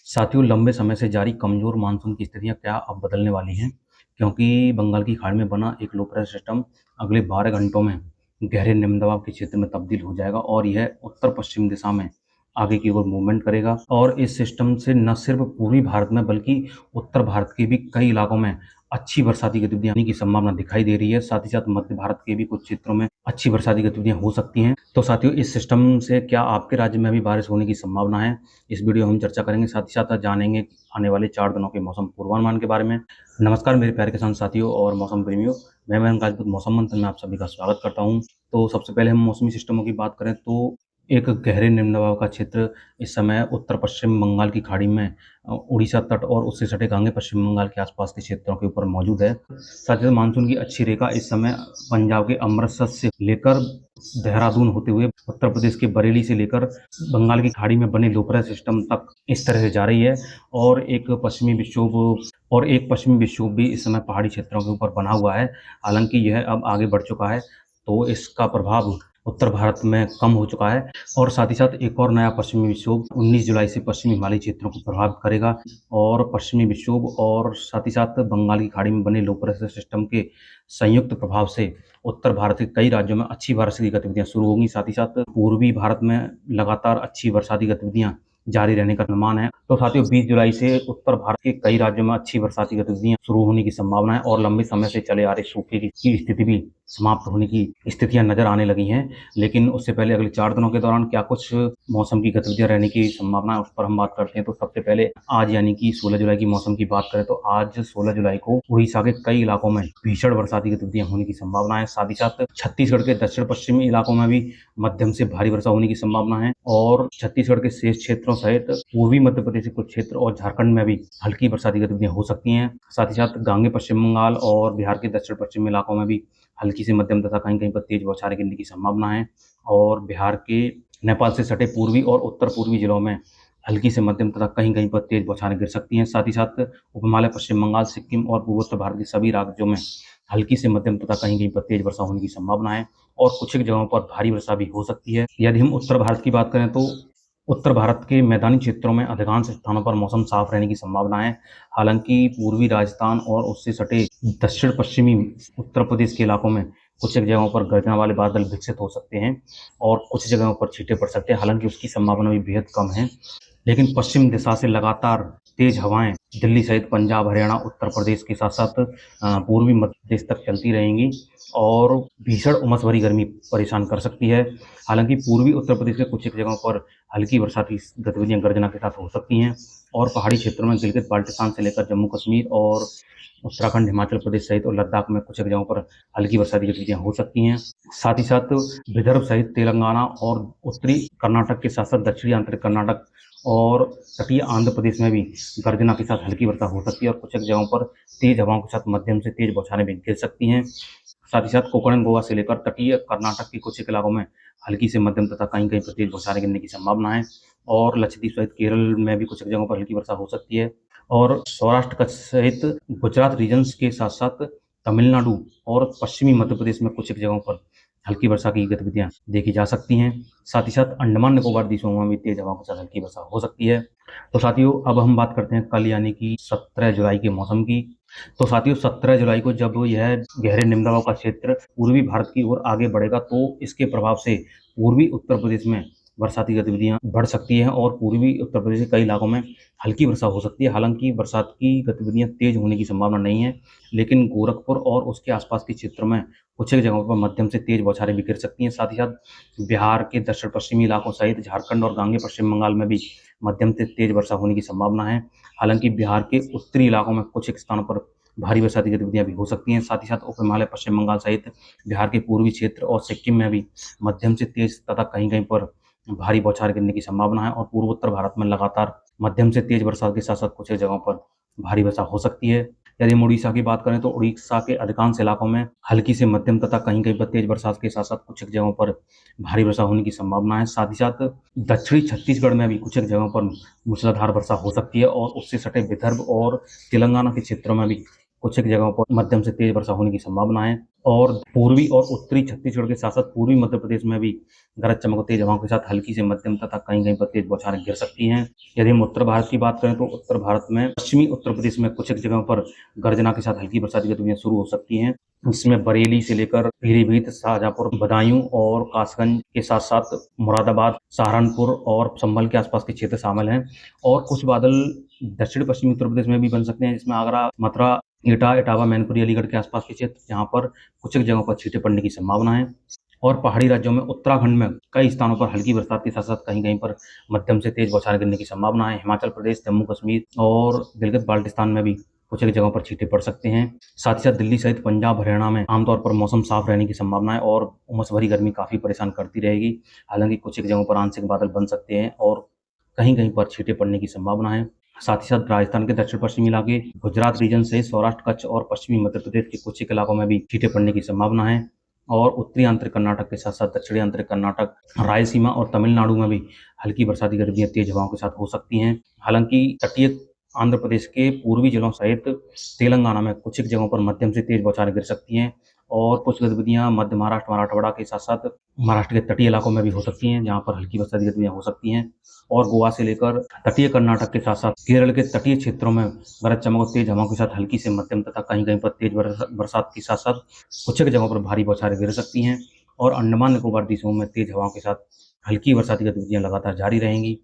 साथियों, लंबे समय से जारी कमजोर मानसून की स्थितियां क्या अब बदलने वाली हैं? क्योंकि बंगाल की खाड़ी में बना एक लो प्रेशर सिस्टम अगले 12 घंटों में गहरे निम्न दबाव के क्षेत्र में तब्दील हो जाएगा और यह उत्तर पश्चिम दिशा में आगे की ओर मूवमेंट करेगा। और इस सिस्टम से न सिर्फ पूर्वी भारत में बल्कि उत्तर भारत के भी कई इलाकों में अच्छी बरसाती गतिविधियां होने की संभावना दिखाई दे रही है। साथ ही साथ मध्य भारत के भी कुछ क्षेत्रों में अच्छी बरसाती गतिविधियां हो सकती हैं। तो साथियों, इस सिस्टम से क्या आपके राज्य में भी बारिश होने की संभावना है? इस वीडियो में हम चर्चा करेंगे। साथ ही साथ जानेंगे आने वाले 4 दिनों के मौसम पूर्वानुमान के बारे में। नमस्कार मेरे प्यारे किसान साथियों और मौसम प्रेमियों, मैं मयंक राजपूत मौसम मंथन में आप सभी का स्वागत करता हूं। तो सबसे पहले हम मौसमी सिस्टमों की बात करें तो एक गहरे निम्न दबाव का क्षेत्र इस समय उत्तर पश्चिम बंगाल की खाड़ी में उड़ीसा तट और उससे सटे गांगे पश्चिम बंगाल के आसपास के क्षेत्रों के ऊपर मौजूद है। साथ ही मानसून की अच्छी रेखा इस समय पंजाब के अमृतसर से लेकर देहरादून होते हुए उत्तर प्रदेश के बरेली से लेकर बंगाल की खाड़ी में बने लो प्रेशर सिस्टम तक इस तरह से जा रही है। और एक पश्चिमी विक्षोभ भी इस समय पहाड़ी क्षेत्रों के ऊपर बना हुआ है। हालांकि यह अब आगे बढ़ चुका है, तो इसका प्रभाव उत्तर भारत में कम हो चुका है। और साथ ही साथ एक और नया पश्चिमी विक्षोभ 19 जुलाई से पश्चिमी हिमालयी क्षेत्रों को प्रभावित करेगा। और पश्चिमी विक्षोभ और साथ ही साथ बंगाल की खाड़ी में बने लो प्रेशर सिस्टम के संयुक्त प्रभाव से उत्तर भारत के कई राज्यों में अच्छी बारिश की गतिविधियां शुरू होंगी। साथ ही साथ पूर्वी भारत में लगातार अच्छी बरसाती गतिविधियां जारी रहने का अनुमान है। तो साथियों, 20 जुलाई से उत्तर भारत के कई राज्यों में अच्छी बरसाती गतिविधियां शुरू होने की संभावना है और लंबे समय से चले आ रहे सूखे की स्थिति भी समाप्त होने की स्थितियां नजर आने लगी हैं। लेकिन उससे पहले अगले 4 दिनों के दौरान क्या कुछ मौसम की गतिविधियां रहने की संभावना है, उस पर हम बात करते हैं। तो सबसे पहले आज यानी कि 16 जुलाई की मौसम की बात करें तो आज 16 जुलाई को उड़ीसा के कई इलाकों में भीषण बरसाती गतिविधियां होने की संभावना है। साथ ही साथ छत्तीसगढ़ के दक्षिण पश्चिमी इलाकों में भी मध्यम से भारी वर्षा होने की संभावना है और छत्तीसगढ़ के शेष क्षेत्रों सहित पूर्वी मध्य प्रदेश के कुछ क्षेत्र और झारखंड में भी हल्की बरसाती गतिविधियां हो सकती हैं। साथ ही साथ गांगे पश्चिम बंगाल और बिहार के दक्षिण पश्चिमी इलाकों में भी हल्की से मध्यम तथा कहीं कहीं पर तेज बौछारें गिरने की संभावना है। और बिहार के नेपाल से सटे पूर्वी और उत्तर पूर्वी जिलों में हल्की से मध्यम तथा कहीं कहीं पर तेज बौछारें गिर सकती हैं। साथ ही साथ उपहिमालय पश्चिम बंगाल, सिक्किम और पूर्वोत्तर भारत के सभी राज्यों में हल्की से मध्यम तथा कहीं कहीं पर तेज वर्षा होने की संभावना है और कुछ एक जगहों पर भारी वर्षा भी हो सकती है। यदि हम उत्तर भारत की बात करें तो उत्तर भारत के मैदानी क्षेत्रों में अधिकांश स्थानों पर मौसम साफ रहने की संभावना है। हालांकि पूर्वी राजस्थान और उससे सटे दक्षिण पश्चिमी उत्तर प्रदेश के इलाकों में कुछ एक जगहों पर गर्जना वाले बादल विकसित हो सकते हैं और कुछ जगहों पर छींटे पड़ सकते हैं। हालांकि उसकी संभावना भी बेहद कम है। लेकिन पश्चिम दिशा से लगातार तेज हवाएं दिल्ली सहित पंजाब, हरियाणा, उत्तर प्रदेश के साथ साथ पूर्वी मध्य प्रदेश तक चलती रहेंगी और भीषण उमस भरी गर्मी परेशान कर सकती है। हालांकि पूर्वी उत्तर प्रदेश के कुछ एक जगहों पर हल्की बरसाती गतिविधियां गर्जना के साथ हो सकती हैं और पहाड़ी क्षेत्रों में गिलगित बाल्टिस्तान से लेकर जम्मू कश्मीर और उत्तराखंड, हिमाचल प्रदेश सहित और लद्दाख में कुछ एक जगहों पर हल्की बरसाती गतिविधियां हो सकती हैं। साथ ही साथ विदर्भ सहित तेलंगाना और उत्तरी कर्नाटक के साथ साथ दक्षिणी आंतरिक कर्नाटक और तटीय आंध्र प्रदेश में भी गर्जना के साथ हल्की वर्षा हो सकती है और कुछ एक जगहों पर तेज हवाओं के साथ मध्यम से तेज बौछारें भी गिर सकती हैं। साथ ही साथ कोकण गोवा से लेकर तटीय कर्नाटक के कुछ एक इलाकों में हल्की से मध्यम तथा कहीं कहीं पर तेज बौछारें गिरने की संभावना है और लक्षद्वीप सहित केरल में भी कुछ एक जगहों पर हल्की वर्षा हो सकती है। और सौराष्ट्र कच्छ सहित गुजरात रीजन्स के साथ साथ तमिलनाडु और पश्चिमी मध्य प्रदेश में कुछ एक जगहों पर हल्की वर्षा की गतिविधियां देखी जा सकती हैं। साथ ही साथ अंडमान निकोबार द्वीपों में भी तेज हवाओं के साथ हल्की वर्षा हो सकती है। तो साथियों, अब हम बात करते हैं कल यानी कि 17 जुलाई के मौसम की। तो साथियों, 17 जुलाई को जब यह गहरे निम्न दबाव का क्षेत्र पूर्वी भारत की ओर आगे बढ़ेगा तो इसके प्रभाव से पूर्वी उत्तर प्रदेश में बरसाती गतिविधियां बढ़ सकती हैं और पूर्वी उत्तर प्रदेश के कई इलाकों में हल्की वर्षा हो सकती है। हालांकि बरसात की गतिविधियां तेज होने की संभावना नहीं है, लेकिन गोरखपुर और उसके आसपास के क्षेत्रों में कुछ एक जगहों पर मध्यम से तेज बौछारें भी गिर सकती हैं। साथ ही साथ बिहार के दक्षिण पश्चिमी इलाकों सहित झारखंड और गांगे पश्चिम बंगाल में भी मध्यम से तेज वर्षा होने की संभावना है। हालांकि बिहार के उत्तरी इलाकों में कुछ एक स्थानों पर भारी बरसाती गतिविधियां भी हो सकती हैं। साथ ही साथ उप हिमालय पश्चिम बंगाल सहित बिहार के पूर्वी क्षेत्र और सिक्किम में भी मध्यम से तेज तथा कहीं कहीं पर भारी बौछार गिरने की संभावना है और पूर्वोत्तर भारत में लगातार मध्यम से तेज बरसात के साथ साथ कुछ एक जगहों पर भारी वर्षा हो सकती है। यदि हम उड़ीसा की बात करें तो उड़ीसा के अधिकांश इलाकों में हल्की से मध्यम तथा कहीं कहीं पर तेज बरसात के साथ साथ कुछ एक जगहों पर भारी वर्षा होने की संभावना है। साथ ही साथ दक्षिणी छत्तीसगढ़ में भी कुछ एक जगहों पर मूसलाधार वर्षा हो सकती है और उससे सटे विदर्भ और तेलंगाना के क्षेत्रों में भी कुछ एक जगहों पर मध्यम से तेज वर्षा होने की संभावना है और पूर्वी और उत्तरी छत्तीसगढ़ के साथ-साथ पूर्वी मध्य प्रदेश में भी गरज चमक और तेज हवाओं के साथ हल्की से मध्यम तथा कहीं-कहीं पर तेज बौछारें गिर सकती हैं। यदि हम उत्तर भारत की बात करें तो उत्तर भारत में पश्चिमी उत्तर प्रदेश में कुछ एक जगहों पर गर्जना के साथ हल्की बरसात की गतिविधियां शुरू हो सकती हैं। इसमें बरेली से लेकर पीलीभीत, शाहजहाँपुर, बदायूं और कासगंज के साथ-साथ मुरादाबाद, सहारनपुर और संभल के आसपास के क्षेत्र शामिल हैं और कुछ बादल दक्षिण पश्चिमी उत्तर प्रदेश में भी बन सकते हैं, जिसमें आगरा, मथुरा, एटा, इटावा, मैनपुरी, अलीगढ़ के आसपास के क्षेत्र जहाँ पर कुछ एक जगहों पर छींटे पड़ने की संभावना है और पहाड़ी राज्यों में उत्तराखंड में कई स्थानों पर हल्की बरसात के साथ-साथ कहीं-कहीं पर मध्यम से तेज बौछारें गिरने की संभावना है। हिमाचल प्रदेश, जम्मू कश्मीर और गिलगित-बाल्टिस्तान में भी कुछ एक जगहों पर छींटे पड़ सकते हैं। साथ ही साथ दिल्ली सहित पंजाब, हरियाणा में आमतौर पर मौसम साफ रहने की संभावना है और उमस भरी गर्मी काफ़ी परेशान करती रहेगी। हालाँकि कुछ एक जगहों पर आंशिक बादल बन सकते हैं और कहीं-कहीं पर छींटे पड़ने की संभावना है। साथ ही साथ राजस्थान के दक्षिण पश्चिमी इलाके, गुजरात रीजन सहित सौराष्ट्र, कच्छ और पश्चिमी मध्य प्रदेश के कुछ एक इलाकों में भी छींटे पड़ने की संभावना है और उत्तरी आंतरिक कर्नाटक के साथ-साथ दक्षिणी आंतरिक कर्नाटक, रायलसीमा और तमिलनाडु में भी हल्की बरसाती गतिविधियां तेज हवाओं के साथ हो सकती हैं। हालांकि तटीय आंध्र प्रदेश के पूर्वी जिलों सहित तेलंगाना में कुछ एक जगहों पर मध्यम से तेज बौछारें गिर सकती हैं और कुछ गतिविधियां मध्य महाराष्ट्र, मराठवाड़ा के साथ-साथ महाराष्ट्र के तटीय इलाकों में भी हो सकती हैं, जहां पर हल्की बरसाती गतिविधियां हो सकती हैं और गोवा से लेकर तटीय कर्नाटक के साथ-साथ केरल के तटीय क्षेत्रों में गरज चमक और तेज हवाओं के साथ हल्की से मध्यम तथा कहीं-कहीं पर तेज बरसात के साथ-साथ कुछ एक जगहों पर भारी बौछारें गिर सकती हैं और अंडमान निकोबार द्वीपों में तेज हवाओं के साथ हल्की बरसाती गतिविधियां लगातार जारी रहेंगी।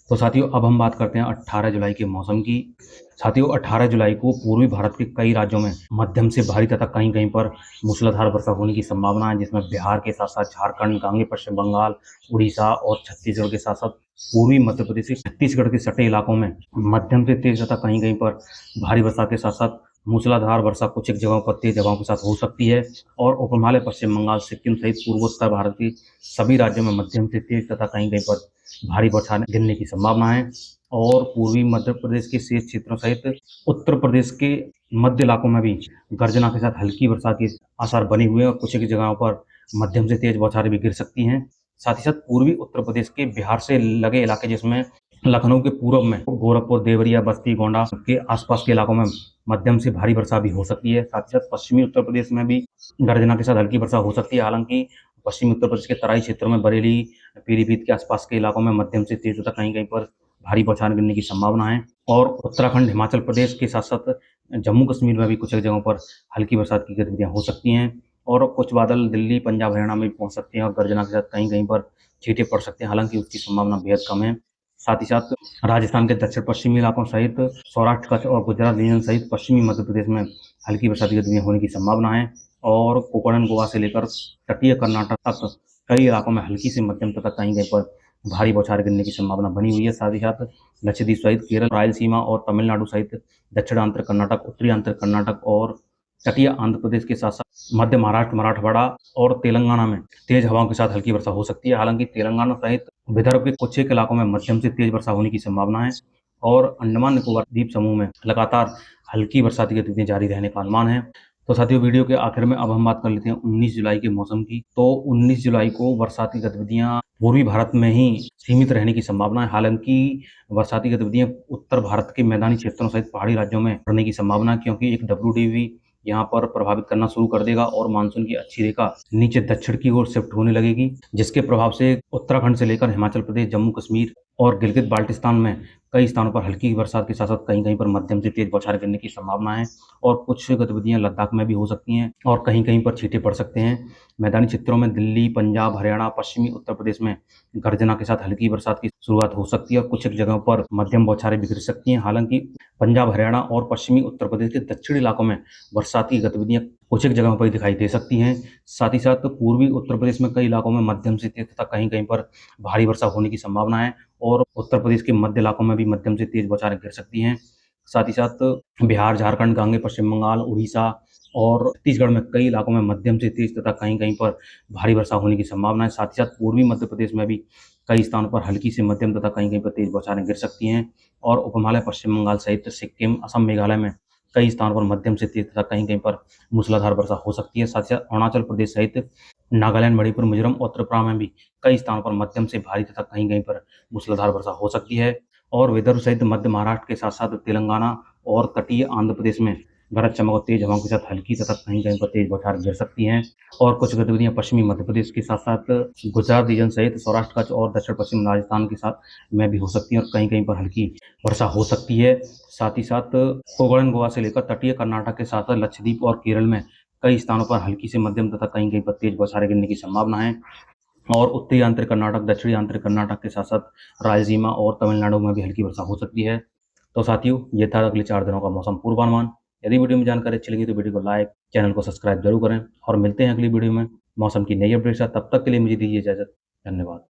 तो साथियों, अब हम बात करते हैं 18 जुलाई के मौसम की। साथियों, 18 जुलाई को पूर्वी भारत के कई राज्यों में मध्यम से भारी तथा कहीं-कहीं पर मूसलाधार वर्षा होने की संभावना है, जिसमें बिहार के साथ-साथ झारखंड, गांगे पश्चिम बंगाल, उड़ीसा और छत्तीसगढ़ के साथ-साथ पूर्वी मध्य प्रदेश से छत्तीसगढ़ के सटे इलाकों में मध्यम से तेज तथा कहीं-कहीं पर भारी बरसात के साथ-साथ मूसलाधार वर्षा कुछ एक जगहों पर तेज हवाओं के साथ हो सकती है और उपहिमालय पश्चिम बंगाल, सिक्किम सहित पूर्वोत्तर भारत के सभी राज्यों में मध्यम से तेज तथा कहीं-कहीं पर भारी बौछारें गिरने की संभावना है और पूर्वी मध्य प्रदेश के शेष क्षेत्रों सहित उत्तर प्रदेश के मध्य इलाकों में भी गर्जना के साथ हल्की बरसात के आसार बने हुए हैं और कुछ एक जगहों पर मध्यम से तेज बौछारें भी गिर सकती हैं। साथ ही साथ पूर्वी उत्तर प्रदेश के बिहार से लगे इलाके, जिसमें लखनऊ के पूर्व में गोरखपुर, देवरिया, बस्ती, गोंडा के आसपास के इलाकों में मध्यम से भारी वर्षा भी हो सकती है। साथ ही साथ पश्चिमी उत्तर प्रदेश में भी गर्जना के साथ हल्की वर्षा हो सकती है। हालांकि पश्चिमी उत्तर प्रदेश के तराई क्षेत्रों में बरेली, पीलीभीत के आसपास के इलाकों में मध्यम से तेज तथा कहीं-कहीं पर भारी बौछारें गिरने की संभावना है और उत्तराखंड, हिमाचल प्रदेश के साथ-साथ जम्मू कश्मीर में भी कुछ एक जगहों पर हल्की बरसात की गतिविधियां हो सकती हैं और कुछ बादल दिल्ली, पंजाब, हरियाणा में भी पहुंच सकते हैं और गर्जना के साथ कहीं-कहीं पर छींटे पड़ सकते हैं। हालांकि उसकी संभावना बेहद कम है। साथ ही साथ राजस्थान के दक्षिण पश्चिमी इलाकों सहित सौराष्ट्र, कच्छ और गुजरात रीजन सहित पश्चिमी मध्य प्रदेश में हल्की बरसाती गतिविधियां होने की संभावना है और कोकण, गोवा से लेकर तटीय कर्नाटक तक कई इलाकों में हल्की से मध्यम तथा कहीं-कहीं पर भारी बौछारें गिरने की संभावना बनी हुई है। साथ ही साथ लक्षद्वीप सहित केरल, रायलसीमा और तमिलनाडु सहित दक्षिण आंतरिक कर्नाटक, उत्तरी आंतरिक कर्नाटक और तटीय आंध्र प्रदेश के साथ-साथ मध्य महाराष्ट्र, मराठवाड़ा और तेलंगाना में तेज हवाओं के साथ हल्की वर्षा हो सकती है। हालांकि तेलंगाना सहित विदर्भ के कुछ एक इलाकों में मध्यम से तेज वर्षा होने की संभावना है और अंडमान निकोबार द्वीप समूह में लगातार हल्की बरसाती गतिविधियां जारी रहने का अनुमान है। तो साथियों, वीडियो के आखिर में अब हम बात कर लेते हैं 19 जुलाई के मौसम की। तो 19 जुलाई को बरसाती गतिविधियां पूर्वी भारत में ही सीमित रहने की संभावना है। हालांकि बरसाती गतिविधियां उत्तर भारत के मैदानी क्षेत्रों सहित पहाड़ी राज्यों में बढ़ने की संभावना है, क्योंकि एक WDV यहाँ पर प्रभावित करना शुरू कर देगा और मानसून की अच्छी रेखा नीचे दक्षिण की ओर शिफ्ट होने लगेगी, जिसके प्रभाव से उत्तराखंड से लेकर हिमाचल प्रदेश, जम्मू कश्मीर और गिलगित बाल्टिस्तान में कई स्थानों पर हल्की बरसात के साथ साथ कहीं-कहीं पर मध्यम से तेज बौछारें गिरने की संभावना है और कुछ गतिविधियां लद्दाख में भी हो सकती हैं और कहीं-कहीं पर छींटे पड़ सकते हैं। मैदानी क्षेत्रों में दिल्ली, पंजाब, हरियाणा, पश्चिमी उत्तर प्रदेश में गर्जना के साथ हल्की बरसात की शुरुआत हो सकती है और कुछ एक जगहों पर मध्यम बौछारें भी गिर सकती हैं। हालांकि पंजाब, हरियाणा और पश्चिमी उत्तर प्रदेश के दक्षिणी इलाकों में बरसात की गतिविधियां कुछ एक जगहों पर दिखाई दे सकती हैं। साथ ही साथ पूर्वी उत्तर प्रदेश में कई इलाकों में मध्यम से तेज तथा कहीं-कहीं पर भारी वर्षा होने की संभावना है और उत्तर प्रदेश के मध्य इलाकों में भी मध्यम से तेज बौछारें गिर सकती हैं। साथ ही साथ बिहार, झारखंड, गांगे पश्चिम बंगाल, उड़ीसा और छत्तीसगढ़ में कई इलाकों में मध्यम से तेज तथा कहीं-कहीं पर भारी वर्षा होने की संभावना है। साथ ही साथ पूर्वी मध्य प्रदेश में भी कई स्थानों पर हल्की से मध्यम तथा कहीं-कहीं पर तेज बौछारें गिर सकती हैं और उपहिमालय पश्चिम बंगाल सहित सिक्किम, असम, मेघालय में कई स्थानों पर मध्यम से तेज तथा कहीं-कहीं पर मूसलाधार वर्षा हो सकती है। साथ ही साथ अरुणाचल प्रदेश सहित नागालैंड, मणिपुर, मिजोरम और त्रिपुरा में भी कई स्थानों पर मध्यम से भारी तथा कहीं-कहीं पर मूसलाधार वर्षा हो सकती है और विदर्भ सहित मध्य महाराष्ट्र के साथ-साथ तेलंगाना और तटीय आंध्र प्रदेश में गरज चमक और तेज हवाओं के साथ हल्की तथा कहीं-कहीं पर तेज बौछारें गिर सकती हैं और कुछ गतिविधियाँ पश्चिमी मध्य प्रदेश के साथ-साथ गुजरात रीजन सहित सौराष्ट्र, कच्छ और दक्षिण-पश्चिम राजस्थान के साथ में भी हो सकती हैं और कहीं-कहीं पर हल्की वर्षा हो सकती है। साथ ही साथ कोंकण गोवा से लेकर तटीय कर्नाटक के साथ-साथ लक्षद्वीप और केरल में कई स्थानों पर हल्की से मध्यम तथा कहीं-कहीं पर तेज बौछारें गिरने की संभावना है और उत्तरी आंतरिक कर्नाटक, दक्षिणी आंतरिक कर्नाटक के साथ-साथ रायलसीमा और तमिलनाडु में भी हल्की वर्षा हो सकती है। तो साथियों, ये था अगले 4 दिनों का मौसम पूर्वानुमान। यदि वीडियो में जानकारी अच्छी लगी तो वीडियो को लाइक, चैनल को सब्सक्राइब जरूर करें और मिलते हैं अगली वीडियो में मौसम की नई अपडेट के साथ। तब तक के लिए मुझे दीजिए इजाज़त। धन्यवाद।